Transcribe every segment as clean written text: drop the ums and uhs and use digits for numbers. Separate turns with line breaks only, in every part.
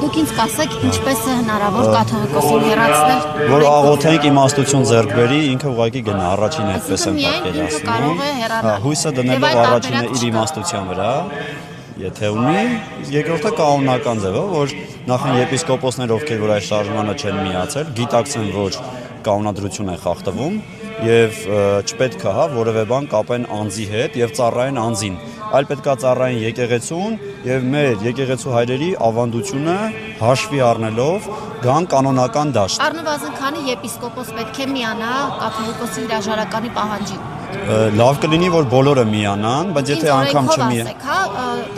Դուք ինձ կասեք, ինչպես է հնարավոր կաթողիկոսին հեռացնել։
Որ աղոթենք իմաստություն ձեռք բերի, ինքը ուղղակի գնա, առաջինը այդպես եմ պատկերացնում։ Հա, հույսը դնելով առաջինը իր իմաստության վրա, եթե ունի, երկրորդը կանոնական ձևով, որ նախ եպիսկոպոսներ, ովքեր որ այս շարժմանը չեն միացել, գիտակցեն, որ կանոնադրություն է խախտվում եւ չպետք է, հա, որևէ բան կապեն անձի հետ եւ ծառայեն անձին, այլ պետքա ծառայեն եկեղեցուն եւ մեր եկեղեցու հայրերի ավանդությունը հաշվի առնելով գան կանոնական դաշտ։
Առնվազն քանի եպիսկոպոս պետք է միանա կաթողիկոսի հրաժարականի պահանջին։
Լավ կլինի, որ բոլորը միանան, բայց եթե անգամ չմիանան,
հա,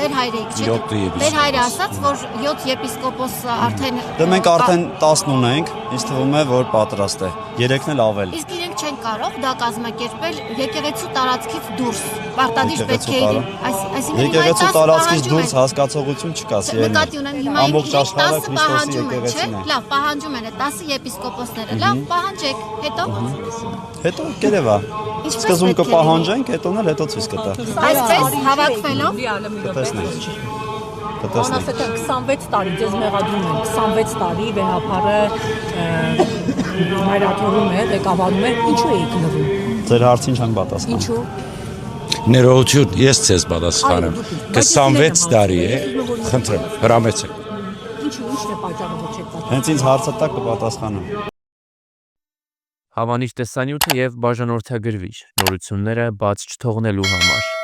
Տեր հայրիկ, չէ՞։ Տեր հայրը ասաց, որ 7 եպիսկոպոս արդեն
Դե մենք արդեն 10 ունենք, ինձ թվում է, որ պատրաստ է։ 3-ն էլ ավել։
Իսկ իրենք չեն կարող դա կազմակերպել եկեղեցու տարածքից դուրս։ Պարտադիր պետք է իրեն, այսինքն
եկեղեցու տարածքից դուրս հասկացողություն չկա, սիրելի։
Նկատի ունեմ հիմա
ամբողջ աշխարհը Քրիստոսի եկեղեցին է։
Լավ, պահանջում են 10 եպիսկոպոսները։ Լավ, պահանջեք, հետո
Հետո կերևա։ Սկզբում կպահանջենք, հետո էլ հետո ցույց կտա։
Այսպես հավաքվելով
Կտեսնենք։
Անասետ 26 տարի, ձեզ մեղադրում են, 26 տարի վեհապարը մայրաթորում է, ղեկավարում է, ինչու էիք լվում։
Ձեր հարցին չեմ պատասխանում։
Ինչու։
Ներողություն, ես ցեզ պատասխանեմ։ 26 տարի է, խնդրեմ, հրամեցեք։
Ինչու, ինչն է պատճառը, որ չեք պատասխանում։
Հենց ինձ հարցը տակ կպատասխանեմ։
Հավանիչ տեսանյութը եւ բաժանորդագրվիչ նորությունները բաց չթողնելու համար